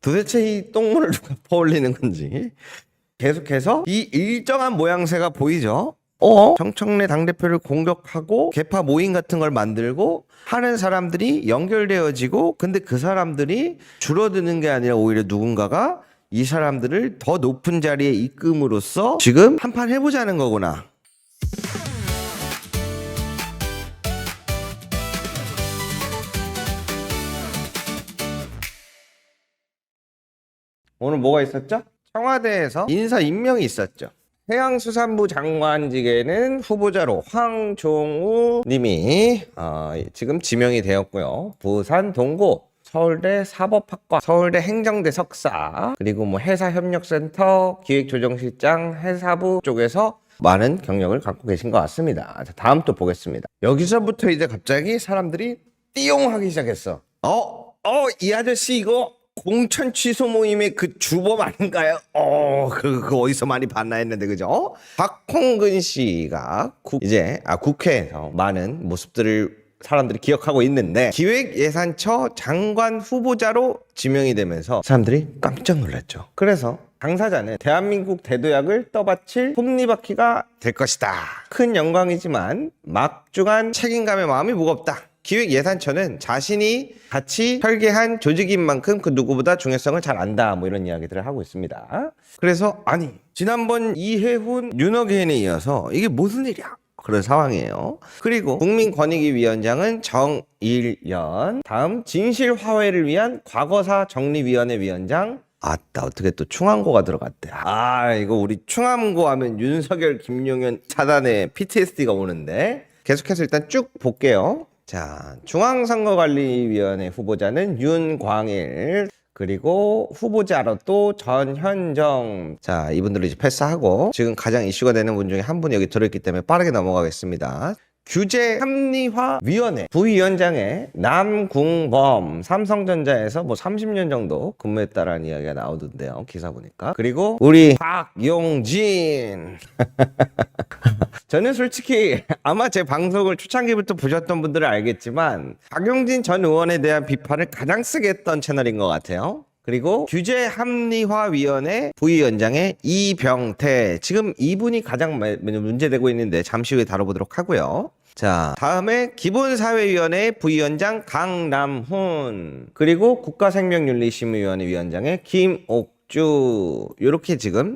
도대체 이 똥물을 누가 퍼올리는 건지. 계속해서 이 일정한 모양새가 보이죠. 정청래 당대표를 공격하고 개파 모임 같은 걸 만들고 하는 사람들이 연결되어지고, 근데 그 사람들이 줄어드는 게 아니라 오히려 누군가가 이 사람들을 더 높은 자리에 이끌음으로써 지금 한판 해보자는 거구나. 오늘 뭐가 있었죠? 청와대에서 인사 임명이 있었죠. 해양수산부 장관직에는 후보자로 황종우 님이 지금 지명이 되었고요. 부산 동고, 서울대 사법학과, 서울대 행정대 석사, 그리고 뭐 회사협력센터, 기획조정실장, 회사부 쪽에서 많은 경력을 갖고 계신 것 같습니다. 자, 다음 또 보겠습니다. 여기서부터 이제 갑자기 사람들이 띠용하기 시작했어. 이 아저씨 이거 공천 취소 모임의 그 주범 아닌가요? 그거 어디서 많이 봤나 했는데, 그죠? 박홍근 씨가 국회에서 많은 모습들을 사람들이 기억하고 있는데, 기획예산처 장관 후보자로 지명이 되면서 사람들이 깜짝 놀랐죠. 그래서 당사자는 대한민국 대도약을 떠받칠 톱니바퀴가 될 것이다. 큰 영광이지만 막중한 책임감의 마음이 무겁다. 기획예산처는 자신이 같이 설계한 조직인 만큼 그 누구보다 중요성을 잘 안다, 뭐 이런 이야기들을 하고 있습니다. 그래서 지난번 이해훈 윤호개인에 이어서 이게 무슨 일이야? 그런 상황이에요. 그리고 국민권익위원장은 정일련, 다음 진실화해를 위한 과거사 정리위원회 위원장, 어떻게 또 충암고가 들어갔대. 이거 우리 충암고 하면 윤석열, 김용현 차단에 PTSD가 오는데, 계속해서 일단 쭉 볼게요. 자, 중앙선거관리위원회 후보자는 윤광일, 그리고 후보자로 또 전현정. 자, 이분들을 이제 패스하고 지금 가장 이슈가 되는 분 중에 한 분이 여기 들어있기 때문에 빠르게 넘어가겠습니다. 규제합리화위원회 부위원장의 남궁범, 삼성전자에서 뭐 30년 정도 근무했다라는 이야기가 나오던데요, 기사 보니까. 그리고 우리 박용진. 저는 솔직히 아마 제 방송을 초창기부터 보셨던 분들은 알겠지만 박용진 전 의원에 대한 비판을 가장 세게 했던 채널인 것 같아요. 그리고 규제합리화위원회 부위원장의 이병태, 지금 이분이 가장 문제되고 있는데 잠시 후에 다뤄보도록 하고요. 자, 다음에 기본사회위원회 부위원장 강남훈, 그리고 국가생명윤리심의위원회 위원장의 김옥주, 이렇게 지금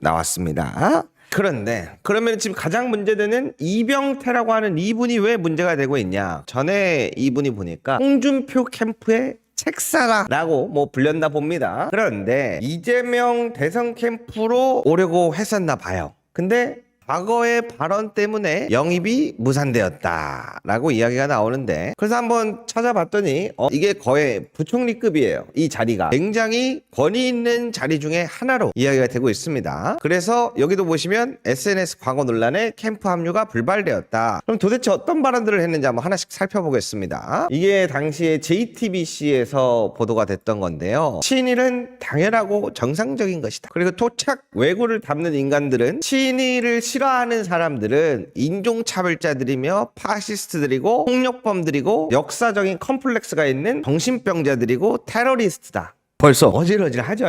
나왔습니다. 그런데 그러면 지금 가장 문제되는 이병태라고 하는 이분이 왜 문제가 되고 있냐? 전에 이분이 보니까 홍준표 캠프의 책사라고 뭐 불렸나 봅니다. 그런데 이재명 대선 캠프로 오려고 했었나 봐요. 근데 과거의 발언 때문에 영입이 무산되었다라고 이야기가 나오는데, 그래서 한번 찾아봤더니 이게 거의 부총리급이에요. 이 자리가 굉장히 권위 있는 자리 중에 하나로 이야기가 되고 있습니다. 그래서 여기도 보시면 SNS 광고 논란에 캠프 합류가 불발되었다. 그럼 도대체 어떤 발언들을 했는지 한번 하나씩 살펴보겠습니다. 이게 당시에 JTBC에서 보도가 됐던 건데요. 친일은 당연하고 정상적인 것이다. 그리고 토착 왜구를 담는 인간들은, 친일을 싫어하는 사람들은 인종차별자들이며 파시스트들이고 폭력범들이고 역사적인 컴플렉스가 있는 정신병자들이고 테러리스트다. 벌써 어질어질하죠?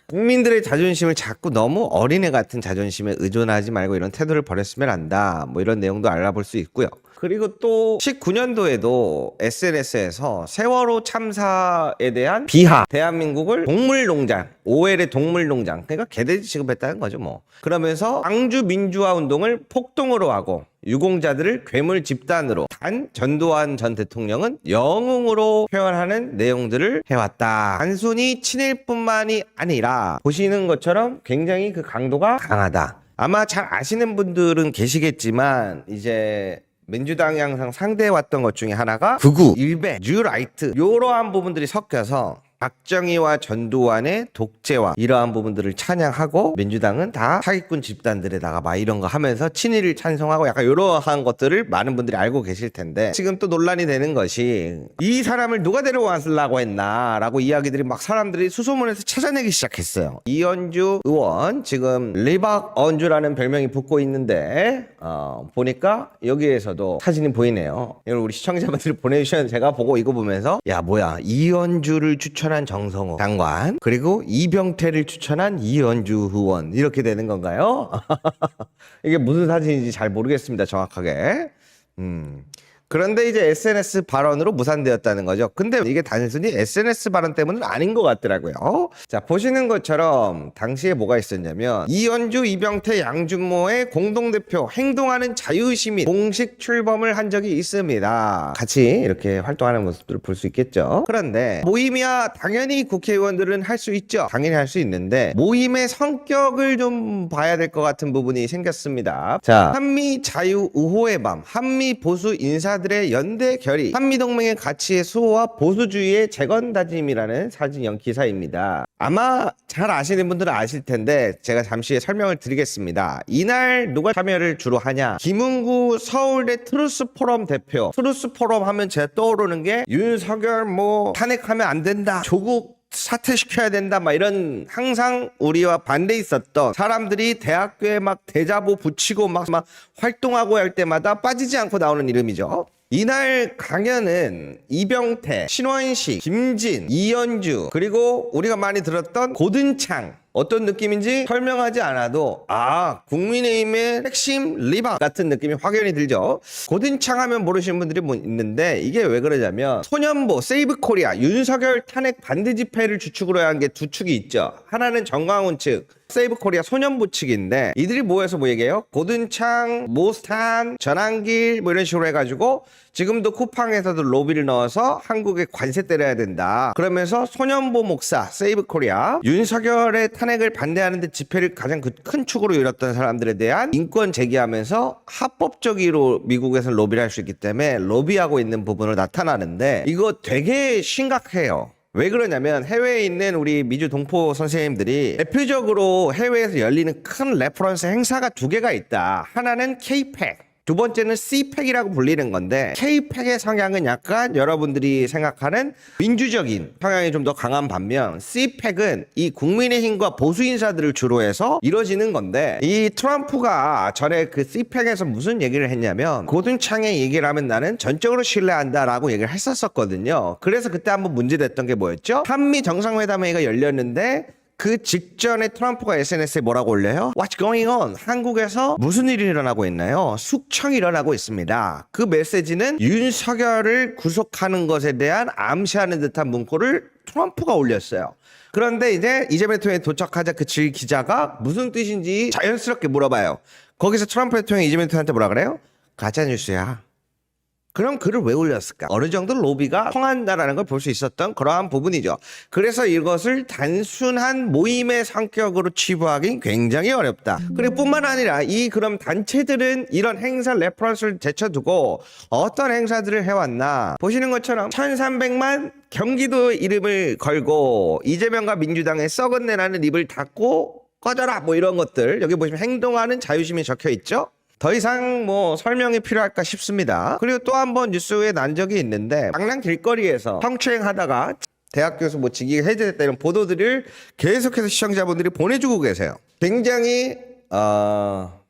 국민들의 자존심을 자꾸 너무 어린애 같은 자존심에 의존하지 말고 이런 태도를 버렸으면 한다, 뭐 이런 내용도 알아볼 수 있고요. 그리고 또 19년도에도 SNS에서 세월호 참사에 대한 비하, 대한민국을 동물농장, OL의 동물농장, 그러니까 개돼지 취급했다는 거죠 뭐. 그러면서 광주 민주화 운동을 폭동으로 하고 유공자들을 괴물 집단으로, 단 전두환 전 대통령은 영웅으로 표현하는 내용들을 해왔다. 단순히 친일뿐만이 아니라 보시는 것처럼 굉장히 그 강도가 강하다. 아마 잘 아시는 분들은 계시겠지만, 이제 민주당이 항상 상대해왔던 것 중에 하나가 극우, 일배, 뉴라이트, 이러한 부분들이 섞여서 박정희와 전두환의 독재와 이러한 부분들을 찬양하고, 민주당은 다 사기꾼 집단들에다가 막 이런 거 하면서 친일을 찬송하고 약간 이러한 것들을 많은 분들이 알고 계실 텐데, 지금 또 논란이 되는 것이 이 사람을 누가 데려왔으려고 했나 라고 이야기들이 막 사람들이 수소문에서 찾아내기 시작했어요. 이현주 의원, 지금 리박 언주라는 별명이 붙고 있는데 보니까 여기에서도 사진이 보이네요. 이걸 우리 시청자분들이 보내주셨는데, 제가 보고 이거 보면서 야, 뭐야, 이현주를 추천한 추천한 정성호 장관, 그리고 이병태를 추천한 이현주 의원, 이렇게 되는 건가요? 이게 무슨 사진인지 잘 모르겠습니다, 정확하게. 그런데 이제 SNS 발언으로 무산되었다는 거죠. 근데 이게 단순히 SNS 발언 때문은 아닌 것 같더라고요. 자, 보시는 것처럼 당시에 뭐가 있었냐면 이현주, 이병태, 양준모의 공동대표 행동하는 자유시민 공식 출범을 한 적이 있습니다. 같이 이렇게 활동하는 모습들을 볼 수 있겠죠. 그런데 모임이야 당연히 국회의원들은 할 수 있죠. 당연히 할 수 있는데 모임의 성격을 좀 봐야 될 것 같은 부분이 생겼습니다. 자, 한미 자유 우호의 밤, 한미 보수 인사 들의 연대 결의, 한미동맹의 가치의 수호와 보수주의의 재건다짐이라는 사진형 기사입니다. 아마 잘 아시는 분들은 아실 텐데 제가 잠시 설명을 드리겠습니다. 이날 누가 참여를 주로 하냐? 김은구 서울대 트루스포럼 대표. 트루스포럼 하면 제가 떠오르는 게 윤석열 뭐 탄핵하면 안 된다, 조국 사퇴시켜야 된다, 막 이런 항상 우리와 반대 있었던 사람들이 대학교에 막 대자보 붙이고 막 활동하고 할 때마다 빠지지 않고 나오는 이름이죠. 이날 강연은 이병태, 신원식, 김진, 이현주, 그리고 우리가 많이 들었던 고든창, 어떤 느낌인지 설명하지 않아도 국민의힘의 핵심 리바 같은 느낌이 확연히 들죠. 고든창 하면 모르시는 분들이 뭐 있는데 이게 왜 그러냐면 소년보, 세이브 코리아, 윤석열 탄핵 반대 집회를 주축으로 한 게 두 축이 있죠. 하나는 정광훈 측, 세이브 코리아 소년보 측인데 이들이 모여서 뭐 얘기해요? 고든창, 모스탄, 전환길 뭐 이런 식으로 해가지고 지금도 쿠팡에서도 로비를 넣어서 한국에 관세 때려야 된다. 그러면서 소년보 목사, 세이브 코리아, 윤석열의 탄핵을 반대하는 데 집회를 가장 큰 축으로 이뤘던 사람들에 대한 인권 제기하면서 합법적으로 미국에서 로비를 할 수 있기 때문에 로비하고 있는 부분을 나타나는데 이거 되게 심각해요. 왜 그러냐면 해외에 있는 우리 미주 동포 선생님들이 대표적으로 해외에서 열리는 큰 레퍼런스 행사가 두 개가 있다. 하나는 K-PAC, 두 번째는 C-PAC이라고 불리는 건데 K-PAC의 성향은 약간 여러분들이 생각하는 민주적인 성향이 좀 더 강한 반면 C-PAC은 이 국민의힘과 보수 인사들을 주로 해서 이루어지는 건데 이 트럼프가 전에 그 C-PAC에서 무슨 얘기를 했냐면 고든창의 얘기를 하면 나는 전적으로 신뢰한다라고 얘기를 했었거든요. 그래서 그때 한번 문제됐던 게 뭐였죠? 한미 정상회담 회의가 열렸는데 그 직전에 트럼프가 SNS에 뭐라고 올려요? What's going on? 한국에서 무슨 일이 일어나고 있나요? 숙청이 일어나고 있습니다. 그 메시지는 윤석열을 구속하는 것에 대한 암시하는 듯한 문구를 트럼프가 올렸어요. 그런데 이제 이재명 대통령이 도착하자 그 기자가 무슨 뜻인지 자연스럽게 물어봐요. 거기서 트럼프 대통령이 이재명 대통령한테 뭐라 그래요? 가짜뉴스야. 그럼 글을 왜 올렸을까? 어느 정도 로비가 통한다라는 걸 볼 수 있었던 그러한 부분이죠. 그래서 이것을 단순한 모임의 성격으로 치부하기는 굉장히 어렵다. 그리고 뿐만 아니라 그럼 단체들은 이런 행사 레퍼런스를 제쳐두고 어떤 행사들을 해왔나? 보시는 것처럼 1300만 경기도 이름을 걸고 이재명과 민주당의 썩은 내라는 입을 닫고 꺼져라 뭐 이런 것들 여기 보시면 행동하는 자유시민이 적혀 있죠. 더 이상 뭐 설명이 필요할까 싶습니다. 그리고 또 한 번 뉴스에 난 적이 있는데 강남 길거리에서 성추행하다가 대학교에서 뭐 직위가 해제됐다 이런 보도들을 계속해서 시청자분들이 보내주고 계세요. 굉장히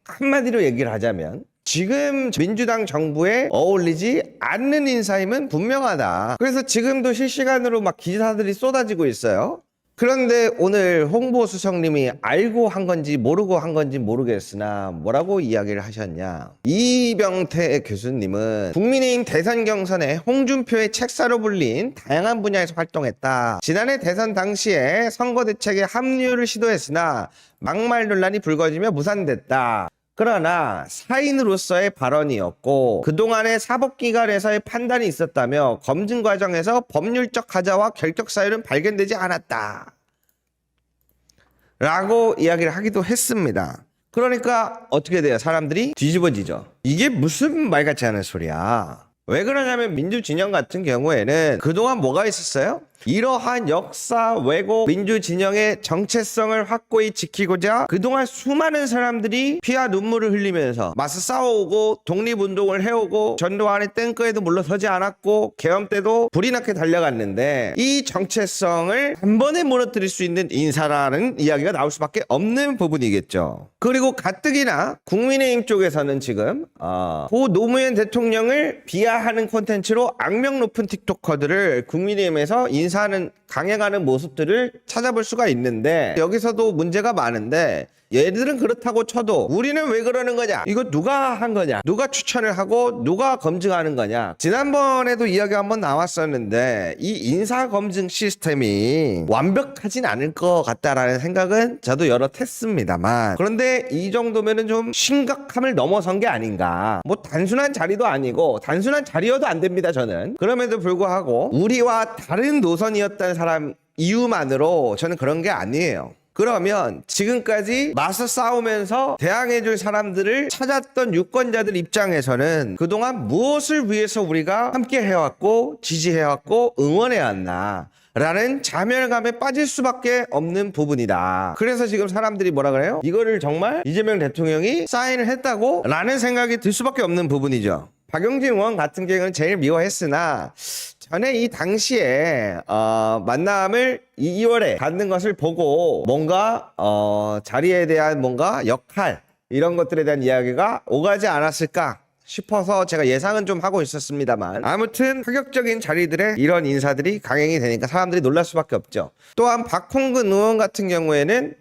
한마디로 얘기를 하자면 지금 민주당 정부에 어울리지 않는 인사임은 분명하다. 그래서 지금도 실시간으로 막 기사들이 쏟아지고 있어요. 그런데 오늘 홍보수석님이 알고 한 건지 모르고 한 건지 모르겠으나 뭐라고 이야기를 하셨냐. 이병태 교수님은 국민의힘 대선 경선에 홍준표의 책사로 불린 다양한 분야에서 활동했다. 지난해 대선 당시에 선거대책에 합류를 시도했으나 막말 논란이 불거지며 무산됐다. 그러나 사인으로서의 발언이었고 그동안의 사법기관에서의 판단이 있었다며 검증 과정에서 법률적 가자와 결격 사유는 발견되지 않았다 라고 이야기를 하기도 했습니다. 그러니까 어떻게 돼요? 사람들이 뒤집어지죠. 이게 무슨 말 같지 않은 소리야. 왜 그러냐면 민주진영 같은 경우에는 그동안 뭐가 있었어요? 이러한 역사 왜곡 민주진영의 정체성을 확고히 지키고자 그동안 수많은 사람들이 피와 눈물을 흘리면서 맞서 싸워오고 독립운동을 해오고 전두환의 탱크에도 물러서지 않았고 계엄 때도 불이 나게 달려갔는데 이 정체성을 한 번에 무너뜨릴 수 있는 인사라는 이야기가 나올 수밖에 없는 부분이겠죠. 그리고 가뜩이나 국민의힘 쪽에서는 지금 고 노무현 대통령을 비하하는 콘텐츠로 악명 높은 틱토커들을 국민의힘에서 인사 인사하는 강행하는 모습들을 찾아볼 수가 있는데 여기서도 문제가 많은데 얘들은 그렇다고 쳐도 우리는 왜 그러는 거냐? 이거 누가 한 거냐? 누가 추천을 하고 누가 검증하는 거냐? 지난번에도 이야기 한번 나왔었는데 이 인사 검증 시스템이 완벽하진 않을 것 같다라는 생각은 저도 여러 했습니다만 그런데 이 정도면은 좀 심각함을 넘어선 게 아닌가. 뭐 단순한 자리도 아니고 단순한 자리여도 안 됩니다. 저는 그럼에도 불구하고 우리와 다른 노선이었던 사람 이유만으로 저는 그런 게 아니에요. 그러면 지금까지 맞서 싸우면서 대항해줄 사람들을 찾았던 유권자들 입장에서는 그동안 무엇을 위해서 우리가 함께 해왔고 지지해왔고 응원해왔나 라는 자멸감에 빠질 수밖에 없는 부분이다. 그래서 지금 사람들이 뭐라 그래요? 이거를 정말 이재명 대통령이 사인을 했다고? 라는 생각이 들 수밖에 없는 부분이죠. 박용진 의원 같은 경우는 제일 미워했으나 전에 이 당시에 만남을 2월에 갖는 것을 보고 뭔가 자리에 대한 뭔가 역할 이런 것들에 대한 이야기가 오가지 않았을까 싶어서 제가 예상은 좀 하고 있었습니다만 아무튼 파격적인 자리들에 이런 인사들이 강행이 되니까 사람들이 놀랄 수밖에 없죠. 또한 박홍근 의원 같은 경우에는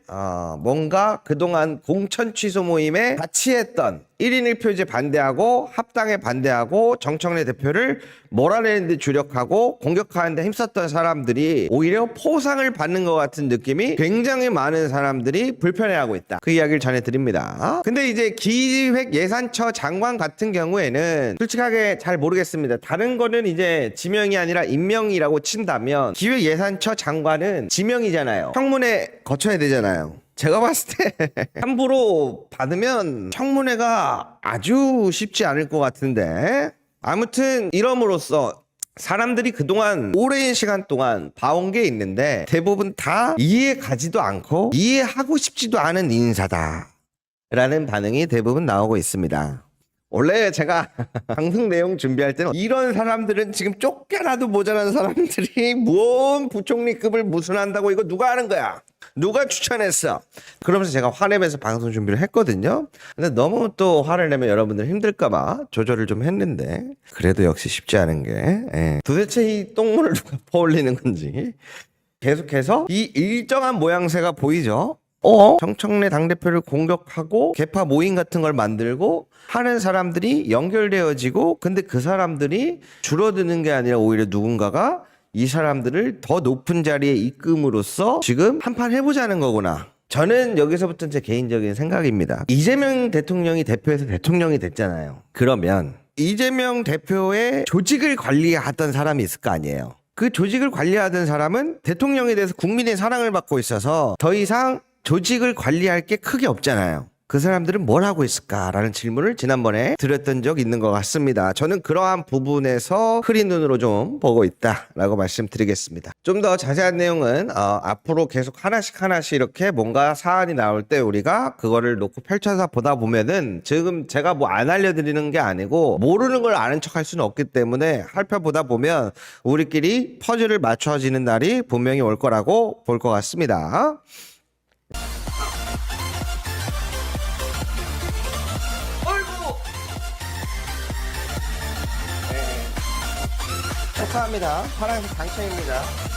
뭔가 그동안 공천 취소 모임에 같이 했던 1인 1표제 반대하고 합당에 반대하고 정청래 대표를 몰아내는 데 주력하고 공격하는 데 힘썼던 사람들이 오히려 포상을 받는 것 같은 느낌이 굉장히 많은 사람들이 불편해하고 있다. 그 이야기를 전해드립니다. 근데 이제 기획예산처 장관 같은 경우에는 솔직하게 잘 모르겠습니다. 다른 거는 이제 지명이 아니라 임명이라고 친다면 기획예산처 장관은 지명이잖아요. 청문회 거쳐야 되잖아요. 제가 봤을 때 함부로 받으면 청문회가 아주 쉽지 않을 것 같은데 아무튼 이럼으로써 사람들이 그동안 오랜 시간 동안 봐온 게 있는데 대부분 다 이해 가지도 않고 이해하고 싶지도 않은 인사다 라는 반응이 대부분 나오고 있습니다. 원래 제가 방송 내용 준비할 때는 이런 사람들은 지금 쫓겨나도 모자란 사람들이 뭔 부총리급을 무슨한다고 이거 누가 하는 거야? 누가 추천했어? 그러면서 제가 화내면서 방송 준비를 했거든요. 근데 너무 또 화를 내면 여러분들 힘들까봐 조절을 좀 했는데 그래도 역시 쉽지 않은 게 도대체 이 똥물을 누가 퍼올리는 건지 계속해서 이 일정한 모양새가 보이죠? 정청래 당대표를 공격하고 개파 모임 같은 걸 만들고 하는 사람들이 연결되어지고 근데 그 사람들이 줄어드는 게 아니라 오히려 누군가가 이 사람들을 더 높은 자리에 이끌음으로써 지금 한판 해보자는 거구나. 저는 여기서부터 제 개인적인 생각입니다. 이재명 대통령이 대표에서 대통령이 됐잖아요. 그러면 이재명 대표의 조직을 관리하던 사람이 있을 거 아니에요. 그 조직을 관리하던 사람은 대통령에 대해서 국민의 사랑을 받고 있어서 더 이상 조직을 관리할 게 크게 없잖아요. 그 사람들은 뭘 하고 있을까라는 질문을 지난번에 드렸던 적 있는 것 같습니다. 저는 그러한 부분에서 흐린 눈으로 좀 보고 있다라고 말씀드리겠습니다. 좀 더 자세한 내용은 앞으로 계속 하나씩 이렇게 뭔가 사안이 나올 때 우리가 그거를 놓고 펼쳐서 보다 보면은 지금 제가 뭐 안 알려드리는 게 아니고 모르는 걸 아는 척할 수는 없기 때문에 살펴보다 보면 우리끼리 퍼즐을 맞춰지는 날이 분명히 올 거라고 볼 것 같습니다. 축하합니다. 파란색 당첨입니다.